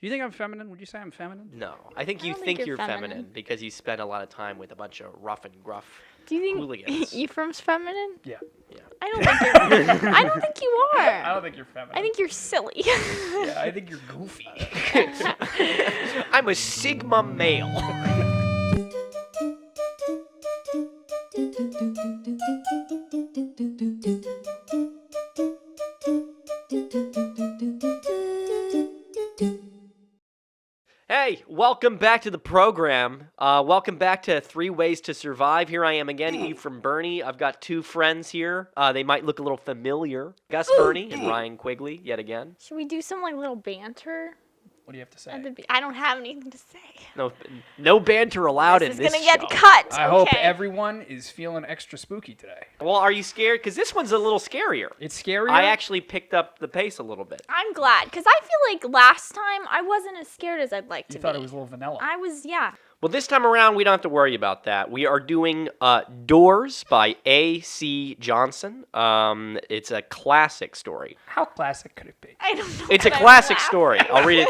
Do you think I'm feminine? Would you say I'm feminine? No, I think you think you're feminine because you spend a lot of time with a bunch of rough and gruff Do you think hooligans. Ephraim's feminine? Yeah. I don't think you're. I don't think you are. I don't think you're feminine. I think you're silly. Yeah, I think you're goofy. I'm a Sigma male. Hey, welcome back to the program. Welcome back to 3 Ways to Survive. Here I am again, Ephraim Bernie. I've got 2 friends here. They might look a little familiar. Gus Bernie and Ryan Quigley, yet again. Should we do some little banter? What do you have to say? I don't have anything to say. No banter allowed in this This is gonna show. get cut. I hope everyone is feeling extra spooky today. Well, are you scared? Because this one's a little scarier. It's scarier? I actually picked up the pace a little bit. I'm glad, because I feel like last time I wasn't as scared as I'd like to be. You thought it was a little vanilla. I was, yeah. Well, this time around, we don't have to worry about that. We are doing Doors by aCJohnson. It's a classic story. How classic could it be? I don't know. It's a but I classic laugh. story. I'll read it.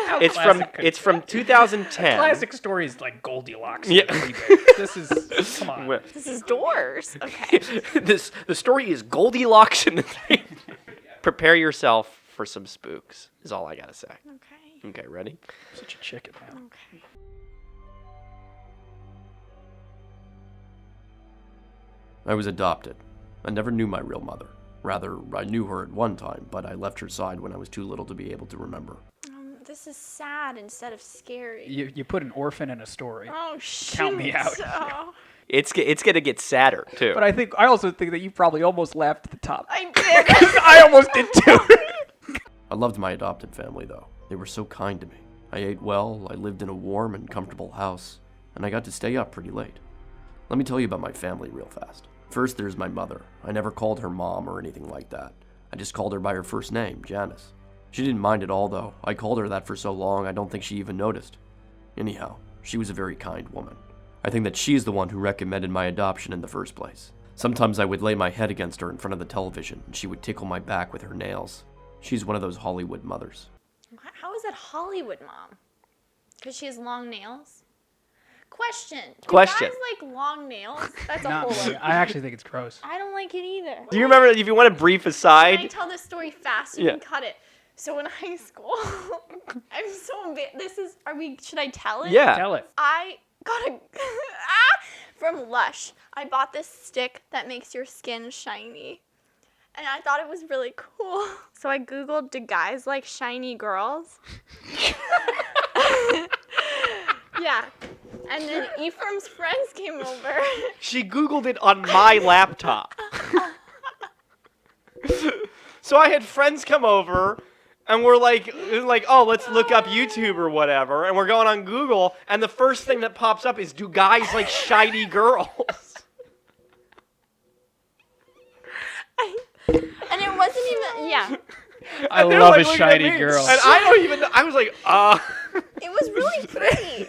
It's from 2010. Classic story is like Goldilocks. Yeah. This is, come on. This is Doors. Okay. The story is Goldilocks and the thing. Prepare yourself for some spooks, is all I gotta say. Okay. Okay, ready? Such a chicken, man. Okay. I was adopted. I never knew my real mother. Rather, I knew her at one time, but I left her side when I was too little to be able to remember. This is sad instead of scary. You put an orphan in a story. Oh, shoot. Count me out. Oh. It's gonna get sadder too. But I also think that you probably almost laughed at the top. I did. I almost did too. I loved my adopted family, though. They were so kind to me. I ate well, I lived in a warm and comfortable house, and I got to stay up pretty late. Let me tell you about my family real fast. First, there's my mother. I never called her mom or anything like that. I just called her by her first name, Janice. She didn't mind at all, though. I called her that for so long, I don't think she even noticed. Anyhow, she was a very kind woman. I think that she's the one who recommended my adoption in the first place. Sometimes I would lay my head against her in front of the television, and she would tickle my back with her nails. She's one of those Hollywood mothers. How is that Hollywood mom? Because she has long nails? Question. Do Question. guys like long nails? That's a Not whole me. other. I actually think it's gross. I don't like it either. Do you remember, if you want a brief Can I aside? tell this story fast? You Yeah. can cut it. So in high school, I'm so should I tell it? Yeah. Tell it. I got from Lush. I bought this stick that makes your skin shiny. And I thought it was really cool. So I Googled, do guys like shiny girls? Yeah. And then Ephraim's friends came over. She Googled it on my laptop. So I had friends come over, and we're like, oh, let's look up YouTube or whatever. And we're going on Google, and the first thing that pops up is, do guys like shiny girls? And it wasn't even, yeah. I And they're love like a looking at shiny me, girl. And I don't even, I was like, It was really pretty.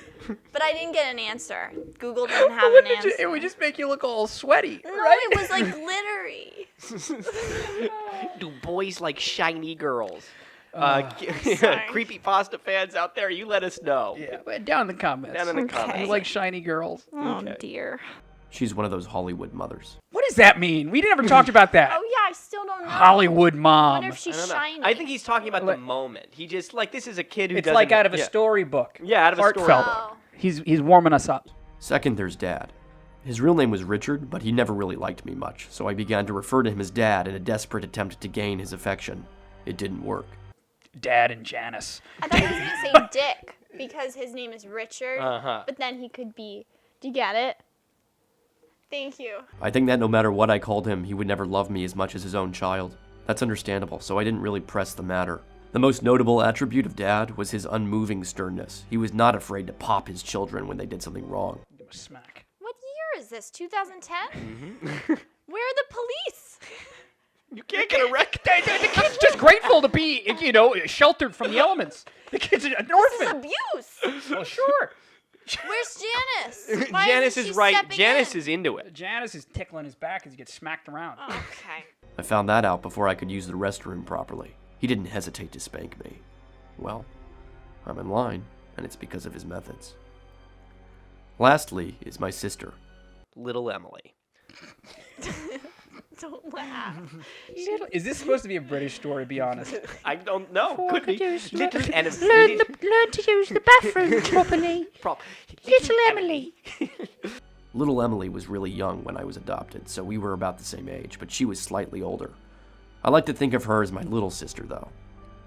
But I didn't get an answer. Google didn't have an answer. It would just make you look all sweaty. No, it was like glittery. do boys like shiny girls? Sorry. CreepyPasta fans out there, you let us know. Yeah, but down in the comments. Down in the Okay. comments. You like shiny girls. Oh, Okay. dear. She's one of those Hollywood mothers. What does that mean? We never talked about that. Oh, yeah, I still don't know. Hollywood I mom. wonder if I she's don't know. shiny. I think he's talking about the Like- moment. He just, like, this is a kid who It's doesn't... like out of a yeah. storybook. Yeah, out of a Heartfelt. Oh. He's warming us up. Second, there's Dad. His real name was Richard, but he never really liked me much, so I began to refer to him as Dad in a desperate attempt to gain his affection. It didn't work. Dad and Janice. I thought he was going to say Dick because his name is Richard. Uh-huh. But then he could be. Do you get it? Thank you. I think that no matter what I called him, he would never love me as much as his own child. That's understandable, so I didn't really press the matter. The most notable attribute of Dad was his unmoving sternness. He was not afraid to pop his children when they did something wrong. Give him a smack. What year is this? 2010? Mm-hmm. Where are the police? You can't get a record. The kid's just grateful to be, sheltered from the elements. The kid's an This is orphan. abuse. Well, sure. Where's Janice? Why Janice isn't is she right. stepping Janice in? is into it. Janice is tickling his back as he gets smacked around. Oh, okay. I found that out before I could use the restroom properly. He didn't hesitate to spank me. Well, I'm in line, and it's because of his methods. Lastly is my sister. Little Emily. Don't laugh. Is this supposed to be a British story? Be honest. I don't know. Could be. Little Emily. Learn to use the bathroom properly. Little Emily. Little Emily was really young when I was adopted, so we were about the same age, but she was slightly older. I like to think of her as my little sister, though.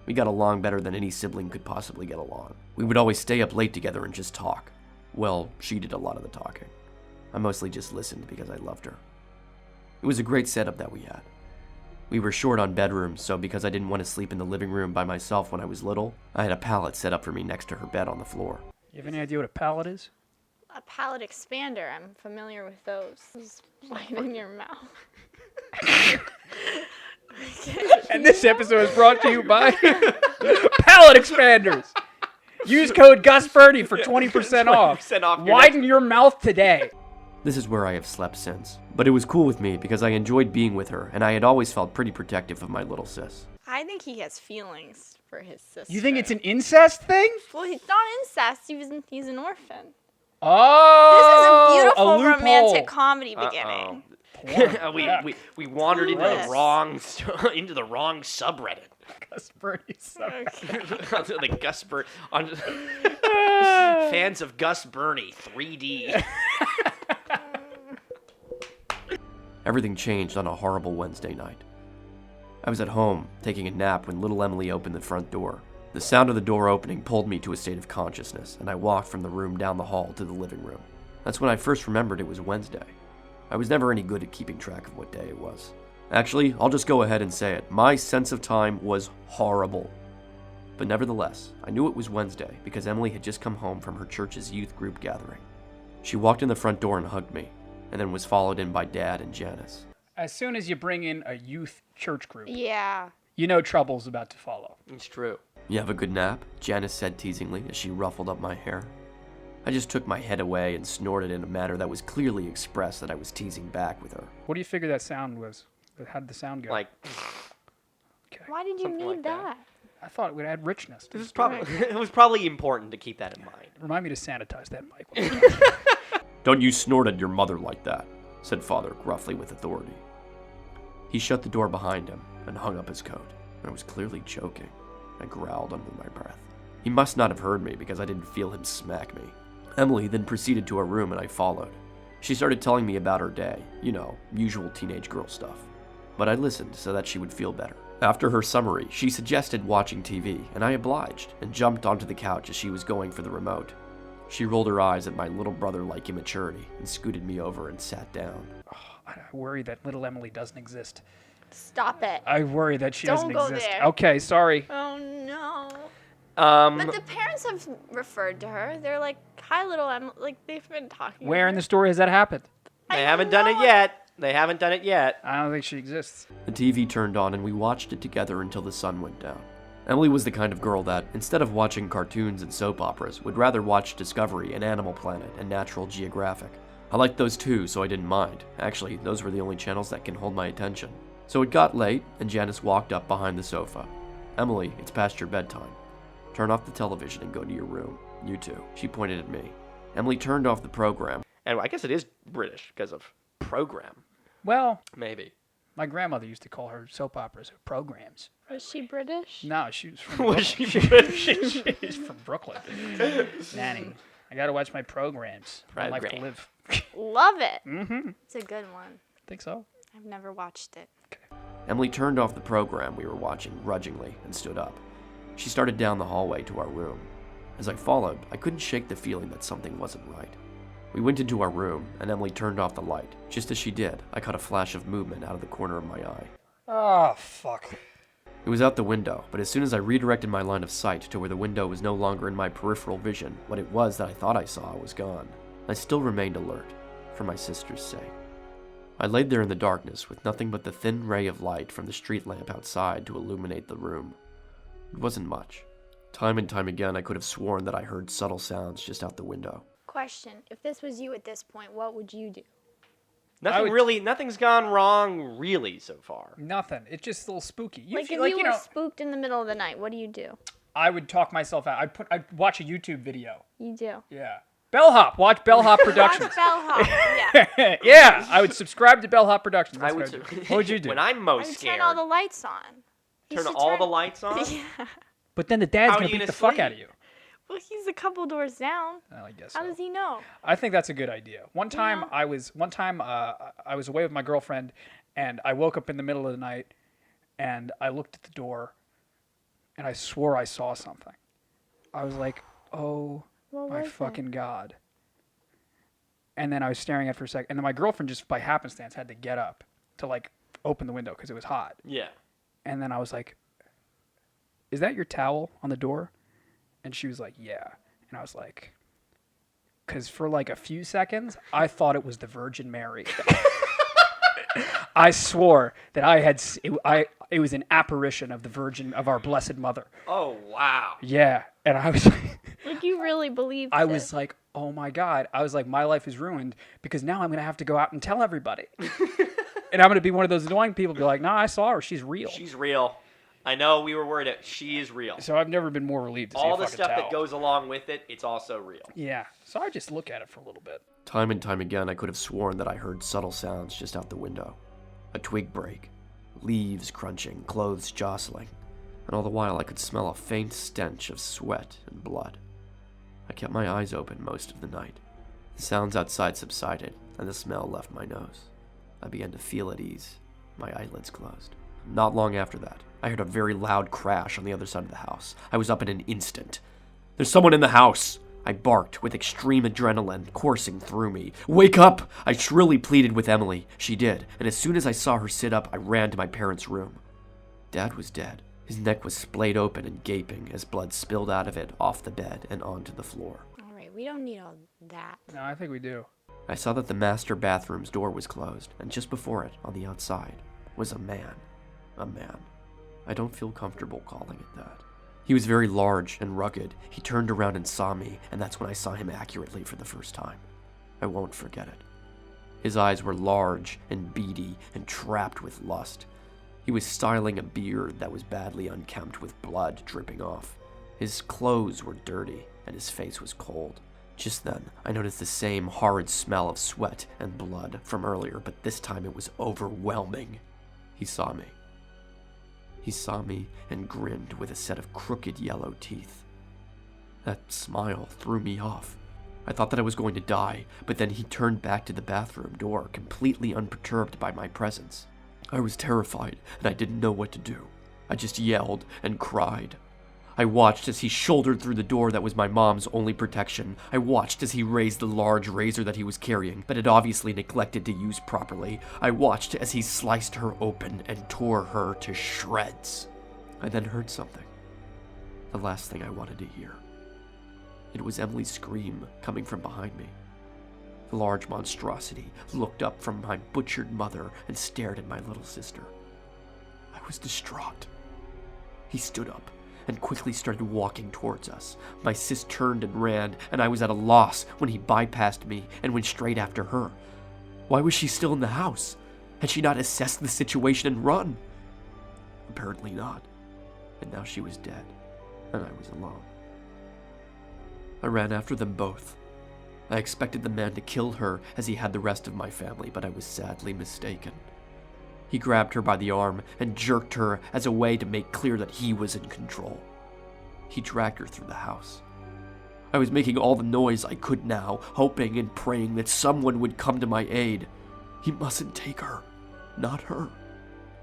We got along better than any sibling could possibly get along. We would always stay up late together and just talk. Well, she did a lot of the talking. I mostly just listened because I loved her. It was a great setup that we had. We were short on bedrooms, so because I didn't want to sleep in the living room by myself when I was little, I had a pallet set up for me next to her bed on the floor. You have any idea what a pallet is? A palate expander. I'm familiar with those. Just right in your mouth. And this episode is brought to you by Pallet Expanders. Use code GusBurnie for 20% off. 20% off your Widen your mouth today. This is where I have slept since, but it was cool with me because I enjoyed being with her, and I had always felt pretty protective of my little sis. I think he has feelings for his sister. You think it's an incest thing? Well, it's not incest. He's an orphan. Oh, This is a beautiful loophole. romantic comedy beginning. we wandered into Yes. into the wrong subreddit. GusBurnie. Onto the Gus Burney. Fans of Gus Burney 3D. Everything changed on a horrible Wednesday night. I was at home, taking a nap when little Emily opened the front door. The sound of the door opening pulled me to a state of consciousness, and I walked from the room down the hall to the living room. That's when I first remembered it was Wednesday. I was never any good at keeping track of what day it was. Actually, I'll just go ahead and say it. My sense of time was horrible. But nevertheless, I knew it was Wednesday because Emily had just come home from her church's youth group gathering. She walked in the front door and hugged me, and then was followed in by Dad and Janice. As soon as you bring in a youth church group, Yeah. you know trouble's about to follow. It's true. You have a good nap? Janice said teasingly as she ruffled up my hair. I just took my head away and snorted in a manner that was clearly expressed that I was teasing back with her. What do you figure that sound was? How did the sound go? Like, Okay. Why did you Something need like that. that? I thought it would add richness. To this is the story. it was probably important to keep that in mind. Remind me to sanitize that mic. Don't you snort at your mother like that, said Father gruffly with authority. He shut the door behind him and hung up his coat. I was clearly choking. I growled under my breath. He must not have heard me because I didn't feel him smack me. Emily then proceeded to her room and I followed. She started telling me about her day, usual teenage girl stuff. But I listened so that she would feel better. After her summary, she suggested watching TV, and I obliged and jumped onto the couch as she was going for the remote. She rolled her eyes at my little brother-like immaturity and scooted me over and sat down. I worry that little Emily doesn't exist. Stop it. I worry that she Don't doesn't go exist. there. Okay, sorry. Oh no. Um, But the parents have referred to her. They're like, "Hi, little Emily." Like they've been talking. Where to in her. the story has that happened? they I haven't don't done it know. yet. They haven't done it yet. I don't think she exists. The TV turned on and we watched it together until the sun went down. Emily was the kind of girl that, instead of watching cartoons and soap operas, would rather watch Discovery and Animal Planet and Natural Geographic. I liked those too, so I didn't mind. Actually, those were the only channels that can hold my attention. So it got late, and Janice walked up behind the sofa. Emily, it's past your bedtime. Turn off the television and go to your room. You too. She pointed at me. Emily turned off the program. And I guess it is British because of program. Well, Maybe. my grandmother used to call her soap operas her programs. Was she British? No, she was from Was Brooklyn. she British? She's from Brooklyn. Nanny, I gotta watch my programs. I like to Program. live. Love it. Mm-hmm. It's a good one. Think so? I've never watched it. Emily turned off the program we were watching grudgingly and stood up. She started down the hallway to our room. As I followed, I couldn't shake the feeling that something wasn't right. We went into our room, and Emily turned off the light. Just as she did, I caught a flash of movement out of the corner of my eye. Oh, fuck. It was out the window, but as soon as I redirected my line of sight to where the window was no longer in my peripheral vision, what it was that I thought I saw was gone. I still remained alert, for my sister's sake. I laid there in the darkness with nothing but the thin ray of light from the street lamp outside to illuminate the room. It wasn't much. Time and time again, I could have sworn that I heard subtle sounds just out the window. Question: if this was you at this point, what would you do? Nothing's gone wrong really so far. Nothing. It's just a little spooky. Like if feel you were spooked in the middle of the night, what do you do? I would talk myself out. I'd watch a YouTube video. You do. Yeah. Bellhop. Watch Bellhop Productions. Watch Bellhop. Yeah. Yeah, I would subscribe to Bellhop Productions. I That's would. what I'd do. What would you do? When I'm I most would scared, turn all the lights on. You turn should all the lights on. Yeah. But then the dad's How are gonna you beat gonna the fuck sleep? out of you. Well, he's a couple doors down. Well, I guess How so. does he know? I think that's a good idea. One time Yeah. I was away with my girlfriend, and I woke up in the middle of the night, and I looked at the door, and I swore I saw something. I was like, "Oh What my was it? fucking god!" And then I was staring at it for a second, and then my girlfriend just by happenstance had to get up to like open the window because it was hot. Yeah. And then I was like, "Is that your towel on the door?" And she was like, "Yeah." And I was like, because for like a few seconds, I thought it was the Virgin Mary. I swore that it was an apparition of the Virgin, of our Blessed Mother. Oh wow. Yeah. And I was like, Like you really believe I this. was like, oh my God. I was like, my life is ruined because now I'm going to have to go out and tell everybody. And I'm going to be one of those annoying people, be like, nah, I saw her. She's real. She's real. I know we were worried. She is real. So I've never been more relieved to see All a the fucking stuff towel. that goes along with it, it's also real. Yeah. So I just look at it for a little bit. Time and time again, I could have sworn that I heard subtle sounds just out the window. A twig break, leaves crunching, clothes jostling, and all the while I could smell a faint stench of sweat and blood. I kept my eyes open most of the night. The sounds outside subsided, and the smell left my nose. I began to feel at ease. My eyelids closed. Not long after that, I heard a very loud crash on the other side of the house. I was up in an instant. "There's someone in the house!" I barked with extreme adrenaline coursing through me. "Wake up!" I shrilly pleaded with Emily. She did, and as soon as I saw her sit up, I ran to my parents' room. Dad was dead. His neck was splayed open and gaping as blood spilled out of it off the bed and onto the floor. All right, we don't need all that. No, I think we do. I saw that the master bathroom's door was closed, and just before it, on the outside, was a man. A man. I don't feel comfortable calling it that. He was very large and rugged. He turned around and saw me, and that's when I saw him accurately for the first time. I won't forget it. His eyes were large and beady and trapped with lust. He was styling a beard that was badly unkempt with blood dripping off. His clothes were dirty, and his face was cold. Just then, I noticed the same horrid smell of sweat and blood from earlier, but this time it was overwhelming. He saw me. He saw me and grinned with a set of crooked yellow teeth. That smile threw me off. I thought that I was going to die, but then he turned back to the bathroom door, completely unperturbed by my presence. I was terrified, and I didn't know what to do. I just yelled and cried. I watched as he shouldered through the door that was my mom's only protection. I watched as he raised the large razor that he was carrying, but had obviously neglected to use properly. I watched as he sliced her open and tore her to shreds. I then heard something. The last thing I wanted to hear. It was Emily's scream coming from behind me. The large monstrosity looked up from my butchered mother and stared at my little sister. I was distraught. He stood up and quickly started walking towards us. My sis turned and ran, and I was at a loss when he bypassed me and went straight after her. Why was she still in the house? Had she not assessed the situation and run? Apparently not. And now she was dead, and I was alone. I ran after them both. I expected the man to kill her as he had the rest of my family, but I was sadly mistaken. He grabbed her by the arm and jerked her as a way to make clear that he was in control. He dragged her through the house. I was making all the noise I could now, hoping and praying that someone would come to my aid. He mustn't take her. Not her.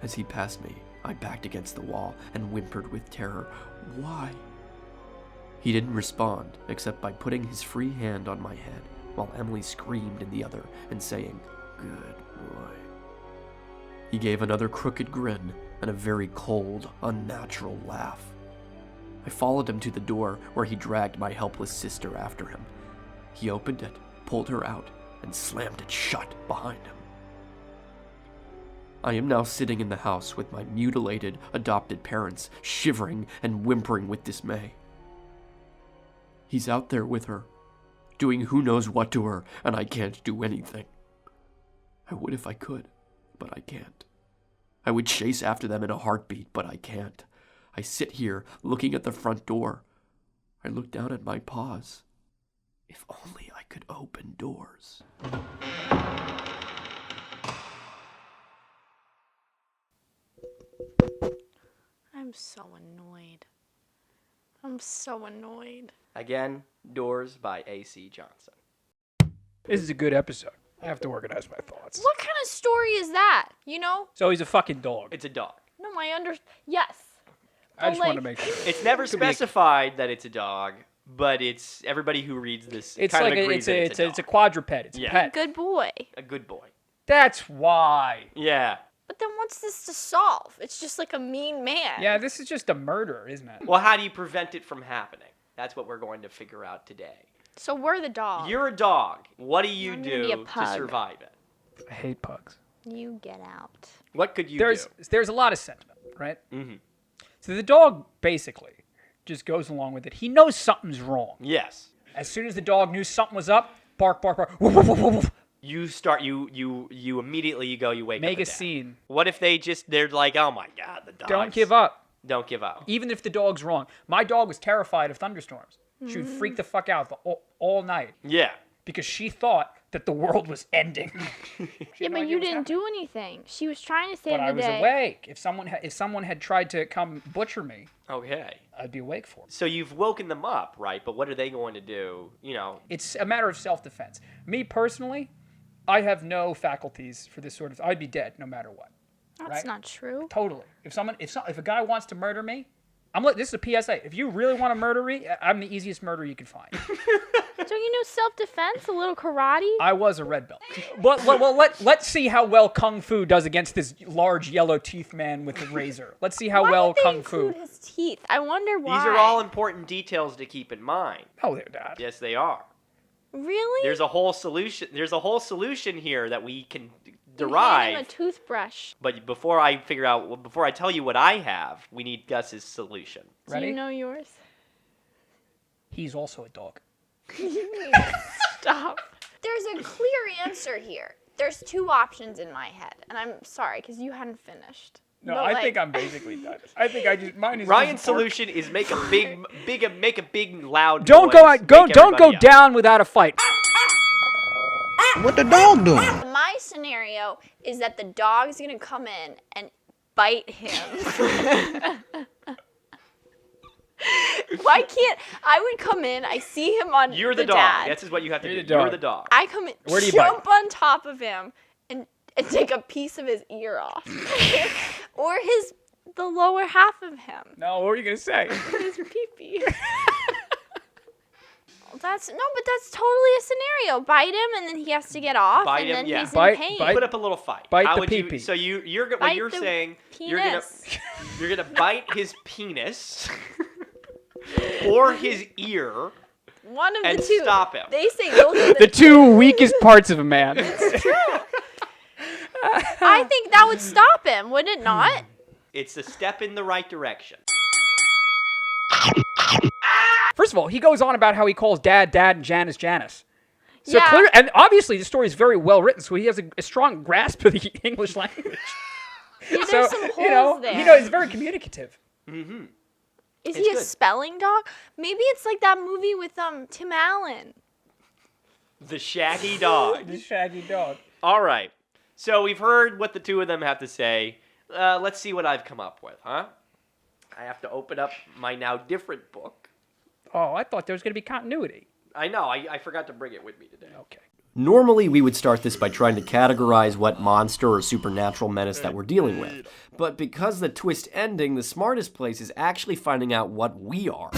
As he passed me, I backed against the wall and whimpered with terror, "Why?" He didn't respond, except by putting his free hand on my head, while Emily screamed in the other and saying, "Good boy." He gave another crooked grin and a very cold, unnatural laugh. I followed him to the door where he dragged my helpless sister after him. He opened it, pulled her out, and slammed it shut behind him. I am now sitting in the house with my mutilated, adopted parents, shivering and whimpering with dismay. He's out there with her, doing who knows what to her, and I can't do anything. I would if I could, but I can't. I would chase after them in a heartbeat, but I can't. I sit here looking at the front door. I look down at my paws. If only I could open doors. I'm so annoyed. I'm so annoyed. Again, Doors by aCJohnson. This is a good episode. I have to organize my thoughts. What kind of story is that? You know? So he's a fucking dog. It's a dog. No, yes. I just want to like- make sure. It's never Could be a- specified that it's a dog, but it's everybody who reads this It's kind like of agrees that it's it's a a dog. quadruped. It's Yeah. a pet. Good boy. A good boy. That's why. Yeah. But then what's this to solve? It's just like a mean man. Yeah, this is just a murder, isn't it? Well, how do you prevent it from happening? That's what we're going to figure out today. So we're the dog. You're a dog. What do you I'm gonna be a do to pug. survive it? I hate pugs. You get out. What could you There's a lot of sentiment, right? do? Mm-hmm. So the dog basically just goes along with it. He knows something's wrong. Yes. As soon as the dog knew something was up, bark, bark, bark. Woof, woof, woof, woof, woof. You start. You immediately you wake up. Make a dead. scene. What if they're like, oh my god, the dog. Don't give up. Don't give up. Even if the dog's wrong. My dog was terrified of thunderstorms. She would freak the fuck out all night Yeah. because she thought that the world was ending. Yeah, but you didn't do anything. She was trying to save But I the was day. awake. If someone had tried to come butcher me, Okay. I'd be awake for it. So you've woken them up, right? But what are they going to do? You know. It's a matter of self-defense. Me personally, I have no faculties for this sort of. I'd be dead no matter what. That's right? not true. Totally. If a guy wants to murder me, this is a PSA. If you really want to murder me, I'm the easiest murderer you can find. So you know self-defense, a little karate? I was a red belt. But let's see how well Kung Fu does against this large yellow teeth man with a razor. Let's see how Why well would they Kung Fu. include his teeth? I wonder why. These are all important details to keep in mind. Oh, they're not. Yes, they are. Really? There's a whole solution. There's a whole solution here that we can You hand him derive. a toothbrush. But before I tell you what I have, we need Gus's solution. Do Ready? you know yours? He's also a dog. Stop. There's a clear answer here. There's two options in my head, and I'm sorry because you hadn't finished. No, But, I like- think I'm basically done. I think mine is. Ryan's bark. solution is make a big loud Don't noise, go wake don't go everybody up. down without a fight. What the dog doing? My scenario is that the dog's gonna come in and bite him. Why can't I would come in? I see him on. You're the dog. dad. This is what you have to You're do. the You're dog. the dog. I come in, Where do you jump on top of him, and take a piece of his ear off, or the lower half of him, No, what were you gonna say? his pee-pee. But that's totally a scenario. Bite him, and then he has to get off, Bite and him, then yeah. he's Bite- in pain. bite- Put up a little fight. Bite How the would you? pee-pee. So you're what Bite you're the saying. penis. You're gonna bite his penis or his ear. One of and the two. stop him. They say those are The two weakest parts of a man. I think that would stop him, would it not? It's a step in the right direction. First of all, he goes on about how he calls Dad, and Janice, Janice. So Yeah. clear, and obviously the story is very well written, so he has a strong grasp of the English language. Yeah, So there's some holes there. he's very communicative. Mm-hmm. Is It's he a good. spelling dog? Maybe it's like that movie with Tim Allen. The shaggy dog. The shaggy dog. All right. So we've heard what the two of them have to say. Let's see what I've come up with, huh? I have to open up my now different book. Oh, I thought there was going to be continuity. I know. I forgot to bring it with me today. Okay. Normally, we would start this by trying to categorize what monster or supernatural menace that we're dealing with. But because the twist ending, the smartest place is actually finding out what we are.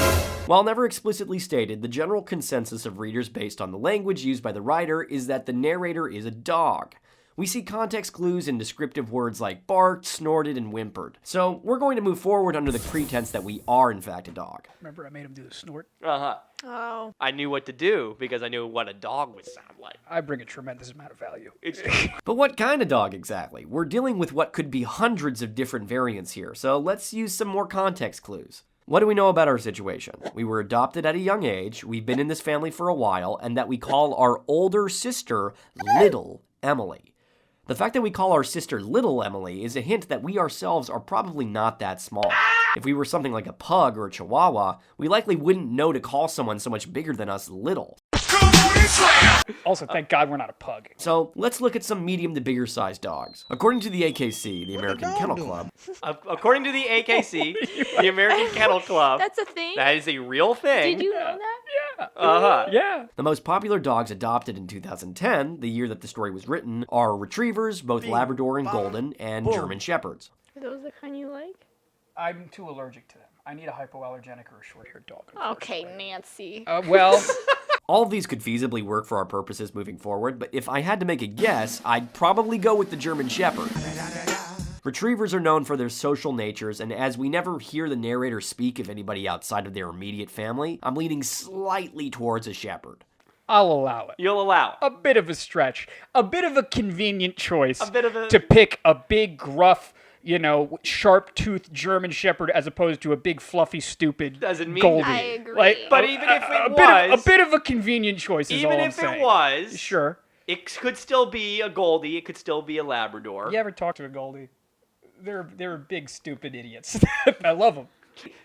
While never explicitly stated, the general consensus of readers based on the language used by the writer is that the narrator is a dog. We see context clues in descriptive words like barked, snorted, and whimpered. So we're going to move forward under the pretense that we are in fact a dog. Remember I made him do the snort? Uh-huh. Oh. I knew what to do because I knew what a dog would sound like. I bring a tremendous amount of value. It's But what kind of dog exactly? We're dealing with what could be hundreds of different variants here, so let's use some more context clues. What do we know about our situation? We were adopted at a young age, we've been in this family for a while, and that we call our older sister Little Emily. The fact that we call our sister Little Emily is a hint that we ourselves are probably not that small. If we were something like a pug or a chihuahua, we likely wouldn't know to call someone so much bigger than us little. Also, thank God we're not a pug. So let's look at some medium to bigger sized dogs. According to the AKC, the American Kennel Club, According to the AKC, the American Kennel Club, That's a thing? that is a real thing. Did you know that? Uh-huh. Yeah. the most popular dogs adopted in 2010, the year that the story was written, are retrievers, both Labrador and Golden, and German Shepherds. Are those the kind you like? I'm too allergic to them. I need a hypoallergenic or a short-haired dog. Okay, Nancy. Well, All of these could feasibly work for our purposes moving forward, but if I had to make a guess, I'd probably go with the German Shepherd. Retrievers are known for their social natures, and as we never hear the narrator speak of anybody outside of their immediate family, I'm leaning slightly towards a shepherd. I'll allow it. You'll allow it. A bit of a stretch. A bit of a convenient choice. A bit of a- to pick a big, gruff, sharp-toothed German Shepherd as opposed to a big, fluffy, stupid Doesn't mean Goldie. I agree. But even if it a was- bit of a convenient choice is all Even I'm if saying. it was, Sure. it could still be a Goldie. It could still be a Labrador. You ever talk to a Goldie? They're big, stupid idiots. I love them.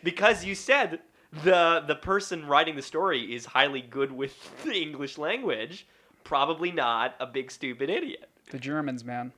Because you said the person writing the story is highly good with the English language, probably not a big stupid idiot. The Germans, man.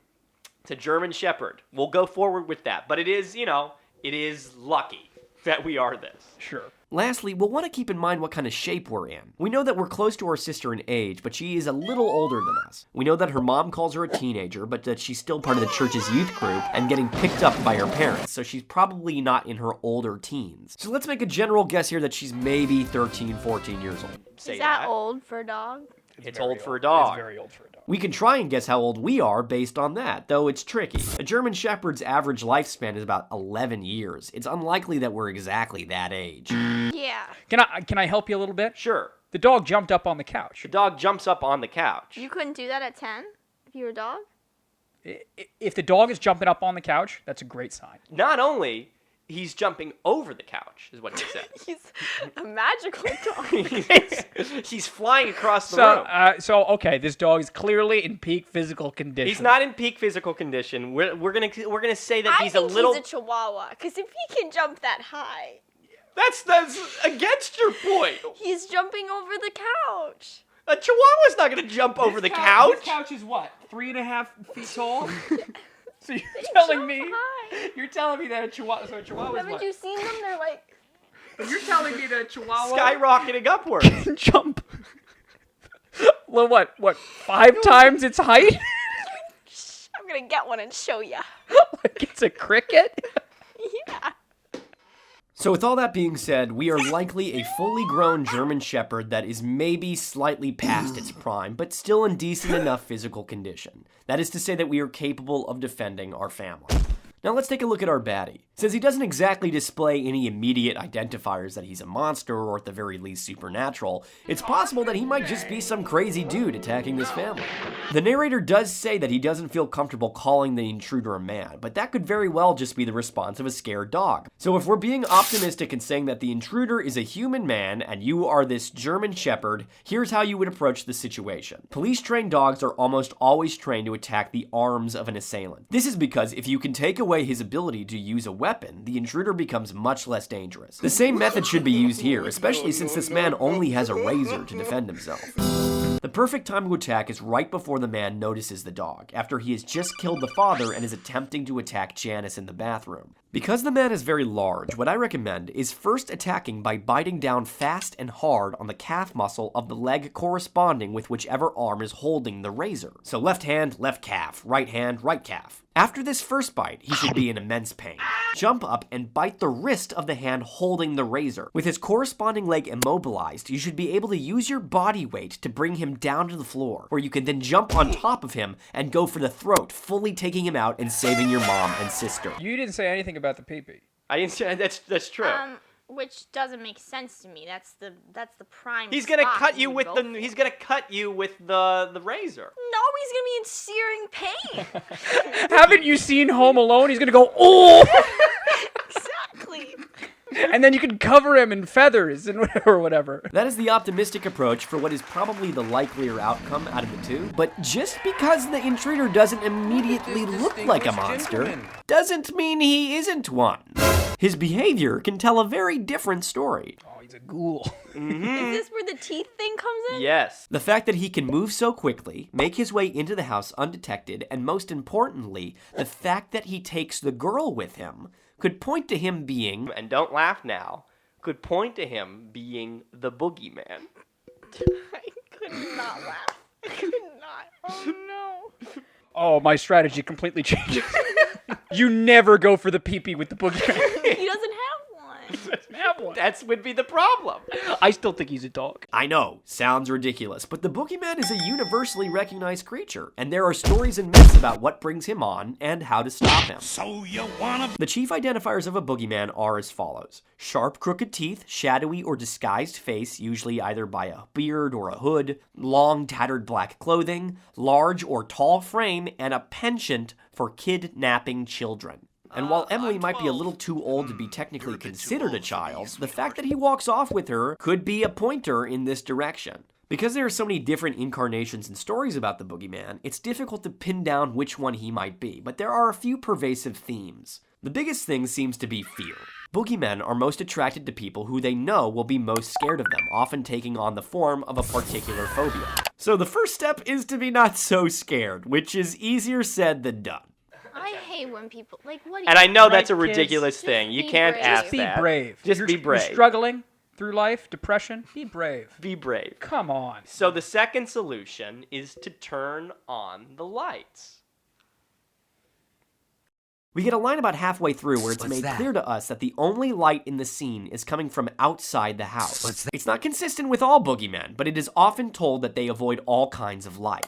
It's a German Shepherd. We'll go forward with that. But it is, it is lucky that we are this. Sure. Lastly, we'll want to keep in mind what kind of shape we're in. We know that we're close to our sister in age, but she is a little older than us. We know that her mom calls her a teenager, but that she's still part of the church's youth group and getting picked up by her parents, so she's probably not in her older teens. So let's make a general guess here that she's maybe 13, 14 years old. Say Is that old for a dog? It's very old for a dog. It's very old for a dog. We can try and guess how old we are based on that, though it's tricky. A German Shepherd's average lifespan is about 11 years. It's unlikely that we're exactly that age. Yeah. Can I help you a little bit? Sure. The dog jumped up on the couch. The dog jumps up on the couch. You couldn't do that at 10 if you were a dog? If the dog is jumping up on the couch, that's a great sign. Not only, he's jumping over the couch, is what he said. He's a magical dog. He's flying across the room. Okay, this dog is clearly in peak physical condition. He's not in peak physical condition. We're gonna say that he's a little. He's a chihuahua, because if he can jump that high, That's against your point. he's jumping over the couch. A chihuahua's not gonna jump over the couch. This couch is what, 3.5 feet tall? So you're telling me? High. You're telling me that a chihuahua? So a chihuahua is Haven't what? you seen them? They're like, You're telling me that a chihuahua Skyrocketing upwards. can jump? Well, what? 5 times its height? I'm gonna get one and show ya. Like it's a cricket? Yeah. So with all that being said, we are likely a fully grown German Shepherd that is maybe slightly past its prime, but still in decent enough physical condition. That is to say that we are capable of defending our family. Now let's take a look at our baddie. Since he doesn't exactly display any immediate identifiers that he's a monster or at the very least supernatural, it's possible that he might just be some crazy dude attacking this family. The narrator does say that he doesn't feel comfortable calling the intruder a man, but that could very well just be the response of a scared dog. So if we're being optimistic and saying that the intruder is a human man and you are this German Shepherd, here's how you would approach the situation. Police-trained dogs are almost always trained to attack the arms of an assailant. This is because if you can take away his ability to use a weapon, the intruder becomes much less dangerous. The same method should be used here, especially since this man only has a razor to defend himself. The perfect time to attack is right before the man notices the dog, after he has just killed the father and is attempting to attack Janice in the bathroom. Because the man is very large, what I recommend is first attacking by biting down fast and hard on the calf muscle of the leg corresponding with whichever arm is holding the razor. So left hand, left calf, right hand, right calf. After this first bite, he should be in immense pain. Jump up and bite the wrist of the hand holding the razor. With his corresponding leg immobilized, you should be able to use your body weight to bring him down to the floor, where you can then jump on top of him and go for the throat, fully taking him out and saving your mom and sister. You didn't say anything about the pee-pee. I didn't say that's true. Which doesn't make sense to me. That's the prime. He's gonna spot cut you would with go the. for. He's gonna cut you with the razor. No, he's gonna be in searing pain. Haven't you seen Home Alone? He's gonna go, oh! Exactly. And then you can cover him in feathers and whatever. That is the optimistic approach for what is probably the likelier outcome out of the two. But just because the intruder doesn't immediately look like a monster, doesn't mean he isn't one. His behavior can tell a very different story. Oh, he's a ghoul. Is this where the teeth thing comes in? Yes. The fact that he can move so quickly, make his way into the house undetected, and most importantly, the fact that he takes the girl with him could point to him being, and don't laugh now, could point to him being the boogeyman. I could not laugh. I could not. Oh no. Oh, my strategy completely changes. You never go for the pee-pee with the boogeyman. He doesn't have one. Doesn't have one. That would be the problem. I still think he's a dog. I know, sounds ridiculous, but the boogeyman is a universally recognized creature, and there are stories and myths about what brings him on and how to stop him. So you wanna... The chief identifiers of a boogeyman are as follows. Sharp, crooked teeth, shadowy or disguised face, usually either by a beard or a hood, long, tattered black clothing, large or tall frame, and a penchant for kidnapping children. And while Emily might be a little too old to be technically considered a child, the fact that he walks off with her could be a pointer in this direction. Because there are so many different incarnations and stories about the boogeyman, it's difficult to pin down which one he might be, but there are a few pervasive themes. The biggest thing seems to be fear. Boogeymen are most attracted to people who they know will be most scared of them, often taking on the form of a particular phobia. So the first step is to be not so scared, which is easier said than done. I hate when people what do you And I know that's a Right, kids. ridiculous thing. You be can't brave. ask Just be that. brave. Just be You're brave. struggling through life, depression, be brave. Be brave. Come on. So the second solution is to turn on the lights. We get a line about halfway through where it's made clear to us that the only light in the scene is coming from outside the house. It's not consistent with all boogeymen, but it is often told that they avoid all kinds of light.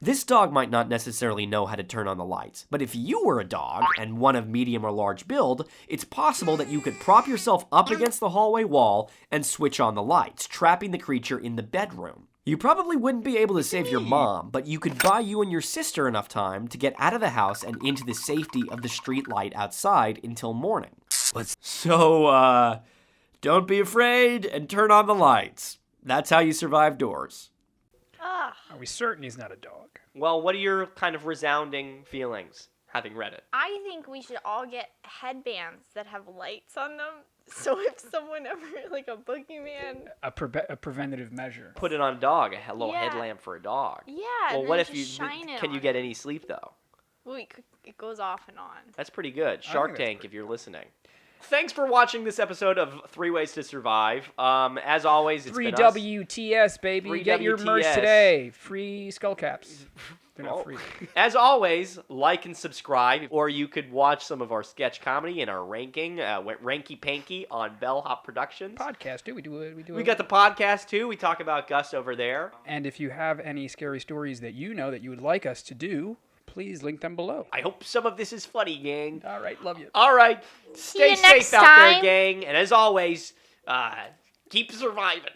This dog might not necessarily know how to turn on the lights, but if you were a dog, and one of medium or large build, it's possible that you could prop yourself up against the hallway wall and switch on the lights, trapping the creature in the bedroom. You probably wouldn't be able to save your mom, but you could buy you and your sister enough time to get out of the house and into the safety of the street light outside until morning. So, don't be afraid and turn on the lights. That's how you survive doors. Ugh. Are we certain he's not a dog? Well, what are your kind of resounding feelings having read it? I think we should all get headbands that have lights on them. So if someone ever, like a boogeyman. A preventative measure. Put it on a dog, a little Yeah. headlamp for a dog. Yeah. Well, and what then if you just shine it can you on get it. any sleep though? Well, it goes off and on. That's pretty good. think Shark that's Tank, pretty if you're listening. Thanks for watching this episode of 3 Ways to Survive. As always, it's Free been us. WTS, baby. Free Get your merch WTS. today. Free skull caps. They're not Oh. free. As always, like and subscribe, or you could watch some of our sketch comedy and our ranking, Ranky Panky on Bellhop Productions. Podcast, too. We do it. We got the podcast too. We talk about Gus over there. And if you have any scary stories that you know that you would like us to do, please link them below. I hope some of this is funny, gang. All right, love you. All right, stay you safe next out there, time. gang. And as always, keep surviving.